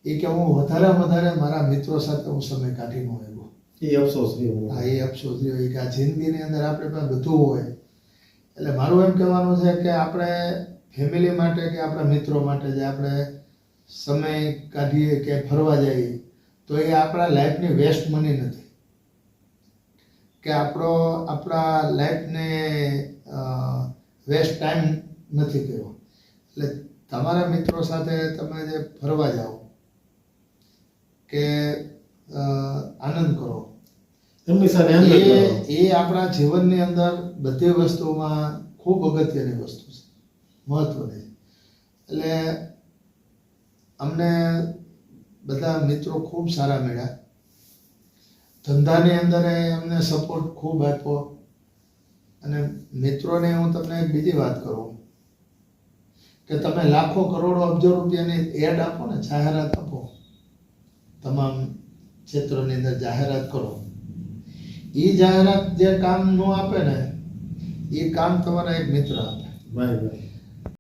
એ કે હું વધારે મારા મિત્રો સાથે હું સમય કાઢી ન આવ્યો. એ અફસોસ રહ્યો. હા, એ અફસોસ રહ્યો. એ કે આ જિંદગીની અંદર આપણે પાસે બધું હોય. એટલે મારું એમ કહેવાનું છે કે આપણે ફેમિલી માટે કે આપણા મિત્રો માટે જે આપણે સમય કાઢીએ કે ફરવા જઈએ તો એ આપણા લાઈફની વેસ્ટ મની નથી કે આપણા લાઈફને વેસ્ટ ટાઈમ નથી કર્યો. એટલે તમારા મિત્રો સાથે તમે જે ફરવા જાઓ કે આનંદ કરો એમની સાથે આનંદ કરો. એ આપણા જીવનની અંદર બધી વસ્તુમાં ખૂબ અગત્યની વસ્તુ છે, મહત્વની. એટલે અમને બધા મિત્રો ખૂબ સારા મળ્યા. ધંધાની અંદર અમને સપોર્ટ ખૂબ આપ્યો. અને મિત્રોને હું તમને એક બીજી વાત કરું કે તમે લાખો કરોડો અબજો રૂપિયાની એડ આપો ને, જાહેરાત આપો, તમામ ક્ષેત્રોની અંદર જાહેરાત કરો, એ જાહેરાત જે કામ ન આપે ને એ કામ તમારા એક મિત્ર આપે. ભાઈ ભાઈ